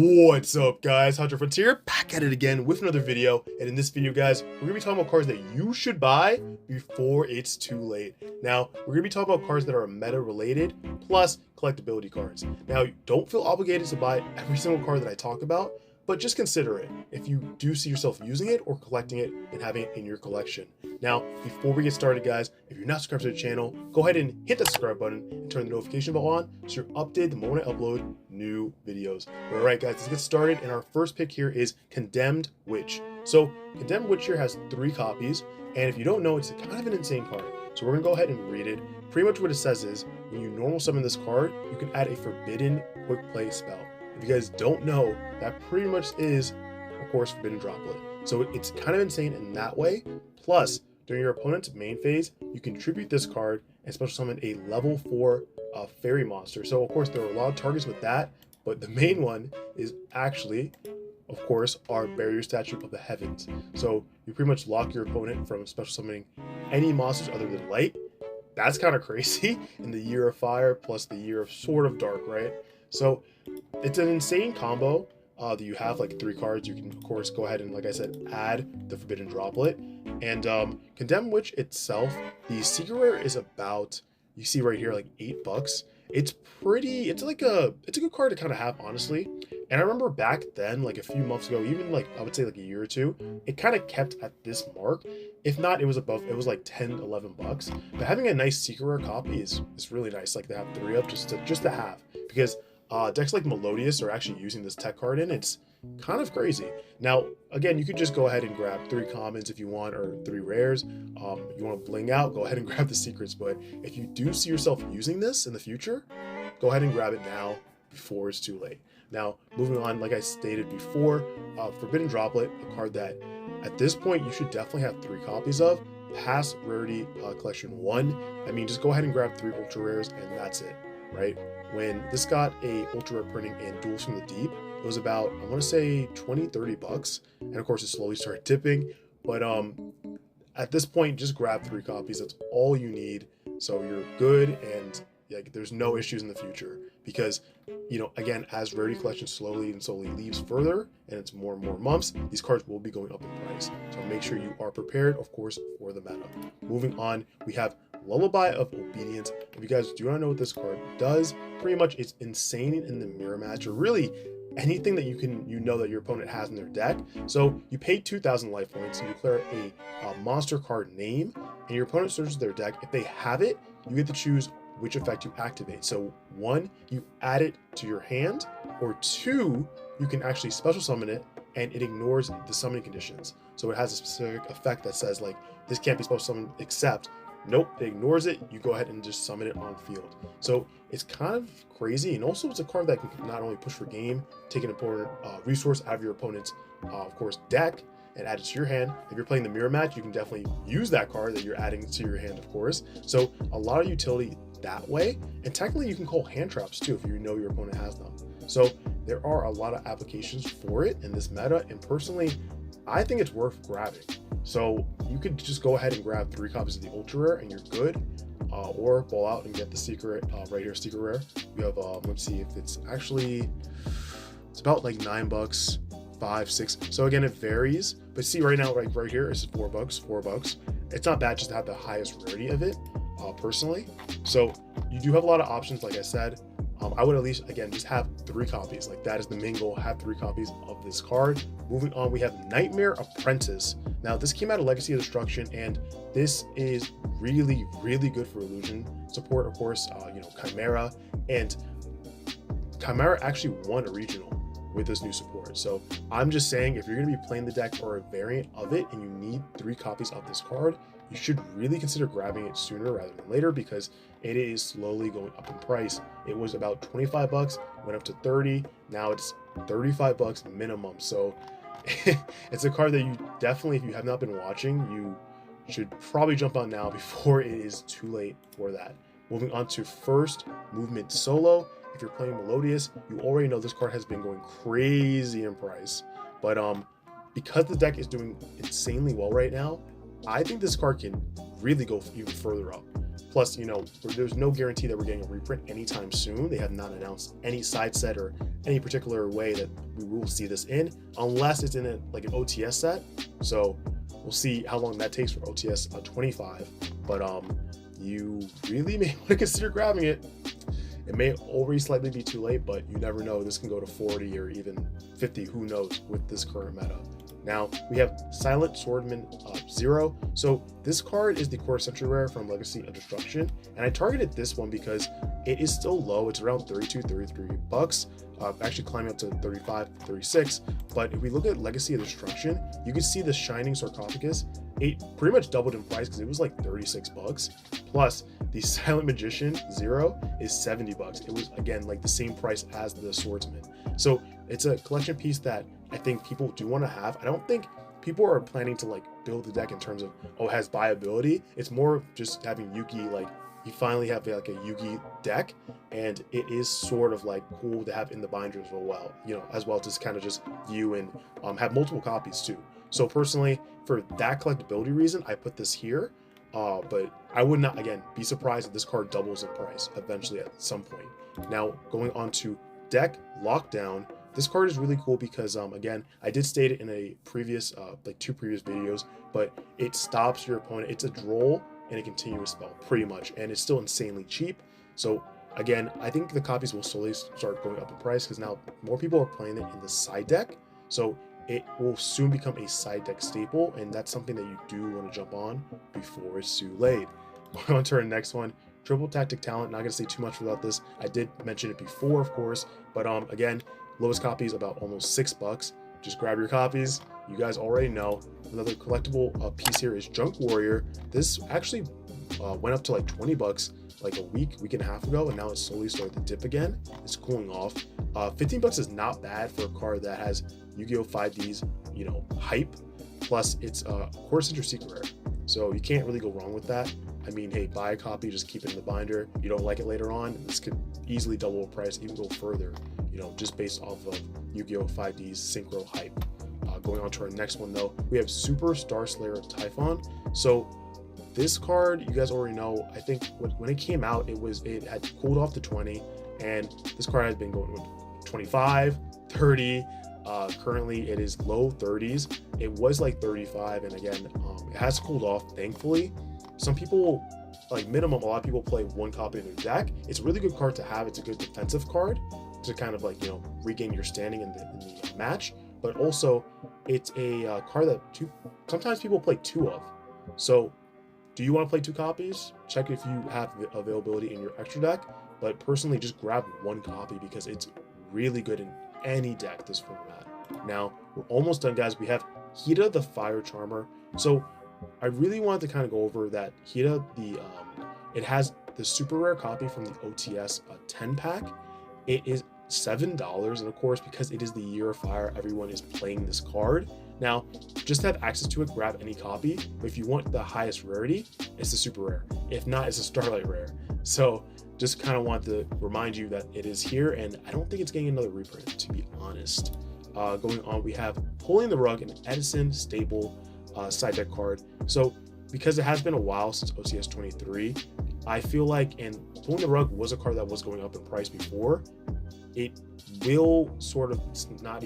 What's up, guys? HOTSHOTFRONTIER back at it again with another video. And in this video, guys, we're gonna be talking about cards that you should buy before it's too late. Now, we're gonna be talking about cards that are meta related plus collectability cards. Now, don't feel obligated to buy every single card that I talk about, but just consider it if you do see yourself using it or collecting it and having it in your collection. Now, before we get started, guys, if you're not subscribed to the channel, go ahead and hit that subscribe button and turn the notification bell on so you're updated the moment I upload new videos. All right, guys, let's get started. And our first pick here is Condemned Witch. So Condemned Witch here has 3 copies, and if you don't know, it's kind of an insane card. So we're gonna go ahead and read it. Pretty much what it says is, when you normal summon this card, you can add a forbidden quick play spell. If you guys don't know, that pretty much is, of course, Forbidden Droplet. So it's kind of insane in that way. Plus, during your opponent's main phase, you can tribute this card and special summon a level 4 fairy monster. So, of course, there are a lot of targets with that, but the main one is actually, of course, our Barrier Statue of the Heavens. So you pretty much lock your opponent from special summoning any monsters other than light. That's kind of crazy in the Year of Fire plus the Year of Sword of Dark, right? So it's an insane combo that you have like 3 cards. You can, of course, go ahead and, like I said, add the Forbidden Droplet. And Condemned Witch itself, the secret rare is about, you see right here, like $8. It's a good card to kind of have, honestly. And I remember back then, like a few months ago, even like I would say like a year or two, it kind of kept at this mark. If not, it was like 10, 11 bucks. But having a nice secret rare copy is really nice. Like to have 3 up just to have, because decks like Melodious are actually using this tech card in. It's kind of crazy. Now, again, you could just go ahead and grab 3 commons if you want, or 3 rares. You want to bling out, go ahead and grab the secrets. But if you do see yourself using this in the future, go ahead and grab it now before it's too late. Now, moving on, like I stated before, Forbidden Droplet, a card that at this point you should definitely have 3 copies of. Past Rarity Collection 1. I mean, just go ahead and grab 3 ultra rares and that's it, right? When this got a ultra rare printing in Duels from the Deep, it was about, I want to say 20-30 bucks, and of course it slowly started dipping. But at this point, just grab 3 copies. That's all you need, so you're good, and like there's no issues in the future. Because, you know, again, as Rarity Collection slowly leaves further and it's more and more months, these cards will be going up in price. So make sure you are prepared, of course, for the meta. Moving on, we have Lullaby of Obedience. If you guys do not know what this card does, pretty much it's insane in the mirror match, or really anything that you know that your opponent has in their deck. So you pay 2,000 life points and you declare a monster card name, and your opponent searches their deck. If they have it, you get to choose which effect you activate. So 1, you add it to your hand, or 2, you can actually special summon it and it ignores the summoning conditions. So it has a specific effect that says like, this can't be special summoned except, nope, it ignores it, you go ahead and just summon it on field. So it's kind of crazy, and also it's a card that can not only push for game, take an important resource out of your opponent's, of course, deck, and add it to your hand. If you're playing the mirror match, you can definitely use that card that you're adding to your hand, of course. So a lot of utility that way, and technically you can call hand traps too if you know your opponent has them. So there are a lot of applications for it in this meta, and personally I think it's worth grabbing. So you could just go ahead and grab 3 copies of the ultra rare and you're good, or ball out and get the secret right here, secret rare. We have let's see if it's about like $9, 5, 6. So again, it varies, but see right now, right here is $4. It's not bad just to have the highest rarity of it, personally. So you do have a lot of options, like I said. I would at least, again, just have 3 copies. Like that is the main goal, have 3 copies of this card. Moving on, we have Nightmare Apprentice. Now this came out of Legacy of Destruction, and this is really good for illusion support, of course. You know, Chimera, and Chimera actually won a regional with this new support. So I'm just saying, if you're going to be playing the deck or a variant of it and you need 3 copies of this card, you should really consider grabbing it sooner rather than later, because it is slowly going up in price. It was about 25 bucks, went up to 30, now it's 35 bucks minimum. So it's a card that you definitely, if you have not been watching, you should probably jump on now before it is too late for that. Moving on to First Movement Solo. If you're playing Melodious, you already know this card has been going crazy in price, but because the deck is doing insanely well right now, I think this card can really go even further up. Plus, you know, there's no guarantee that we're getting a reprint anytime soon. They have not announced any side set or any particular way that we will see this in, unless it's in like an OTS set. So we'll see how long that takes for OTS 25. But you really may want to consider grabbing it. It may already slightly be too late, but you never know. This can go to 40 or even 50, who knows, with this current meta. Now, we have Silent Swordman 0. So this card is the Core Century Rare from Legacy of Destruction. And I targeted this one because it is still low. It's around 32, 33 bucks. Actually climbing up to 35, 36. But if we look at Legacy of Destruction, you can see the Shining Sarcophagus. It pretty much doubled in price because it was like 36 bucks. Plus, the Silent Magician 0 is 70 bucks. It was, again, like the same price as the Swordsman. So it's a collection piece that I think people do want to have. I don't think people are planning to like build the deck in terms of, oh, it has buyability. It's more just having Yugi, like you finally have like a Yugi deck, and it is sort of like cool to have in the binders as well, you know, as well to kind of just view and have multiple copies too. So personally, for that collectability reason, I put this here. But I would not, again, be surprised if this card doubles in price eventually at some point. Now, going on to Deck Lockdown, this card is really cool because, again, I did state it in a previous, like 2 previous videos, but it stops your opponent. It's a droll and a continuous spell, pretty much, and it's still insanely cheap. So, again, I think the copies will slowly start going up in price because now more people are playing it in the side deck. So it will soon become a side deck staple, and that's something that you do want to jump on before it's too late. Going on to our next one, Triple Tactic Talent. Not going to say too much about this. I did mention it before, of course, but again, lowest copy is about almost $6. Just grab your copies. You guys already know. Another collectible piece here is Junk Warrior. This actually went up to like 20 bucks like a week and a half ago, and now it's slowly starting to dip again. It's cooling off. 15 bucks is not bad for a card that has Yu-Gi-Oh 5D's, you know, hype. Plus, it's Core Century Secret Rare, so you can't really go wrong with that. I mean, hey, buy a copy, just keep it in the binder. You don't like it later on, this could easily double the price, even go further, you know, just based off of Yu-Gi-Oh 5D's synchro hype. Going on to our next one though, we have Super Star Slayer Typhon. So this card, you guys already know, I think when it came out, it had cooled off to 20, and this card has been going with 25, 30. Currently it is low 30s. It was like 35, and again, it has cooled off, thankfully. Some people, like minimum, a lot of people play one copy in their deck. It's a really good card to have. It's a good defensive card to kind of like, you know, regain your standing in the match. But also, it's a card that sometimes people play 2 of. So, do you want to play 2 copies? Check if you have the availability in your extra deck. But personally, just grab 1 copy because it's really good in any deck this format. Now, we're almost done, guys. We have Hida the Fire Charmer. So, I really wanted to kind of go over that Hida, it has the super rare copy from the OTS 10 pack. It is $7, and of course, because it is the Year of Fire, everyone is playing this card. Now, just to have access to it, grab any copy. But if you want the highest rarity, it's the super rare. If not, it's a Starlight Rare. So just kind of want to remind you that it is here, and I don't think it's getting another reprint, to be honest. Going on, we have Pulling the Rug, an Edison staple side deck card. So because it has been a while since OCS 23, I feel like, and Pulling the Rug was a card that was going up in price before, it will sort of not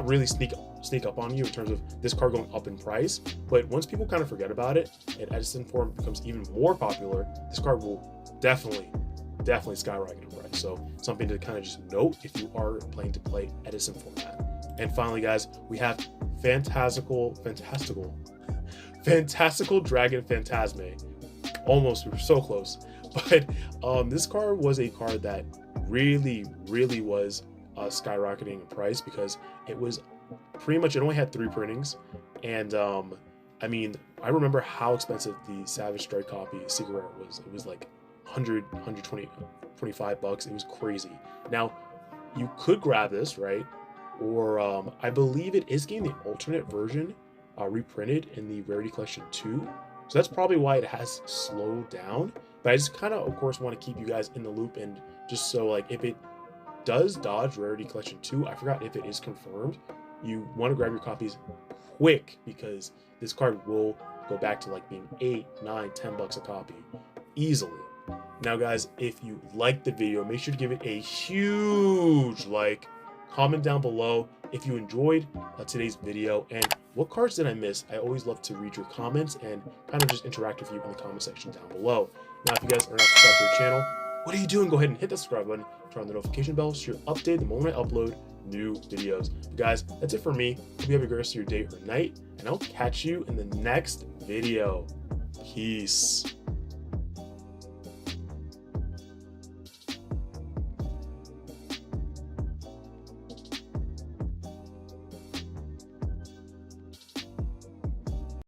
really sneak up on you in terms of this card going up in price. But once people kind of forget about it and Edison form becomes even more popular, this card will definitely skyrocket in price. So something to kind of just note if you are planning to play Edison format. And finally, guys, we have Fantastical Dragon Phantasme. Almost, we were so close. But this card was a card that really was skyrocketing in price because it was pretty much, it only had 3 printings. And I mean, I remember how expensive the Savage Strike copy Secret Rare was. It was like 25 bucks. It was crazy. Now, you could grab this, right? Or I believe it is getting the alternate version reprinted in the Rarity Collection 2. So that's probably why it has slowed down. But I just kind of course, want to keep you guys in the loop, and just so like if it does dodge Rarity Collection 2, I forgot if it is confirmed, you want to grab your copies quick because this card will go back to like being 8, 9, 10 bucks a copy easily. Now guys, if you liked the video, make sure to give it a huge like, comment down below if you enjoyed today's video and what cards did I miss. I always love to read your comments and kind of just interact with you in the comment section down below. Now if you guys are not subscribed to the channel, what are you doing? Go ahead and hit that subscribe button, turn on the notification bell so you're updated the moment I upload new videos. Guys, that's it for me. Hope you have a great rest of your day or night, and I'll catch you in the next video. Peace.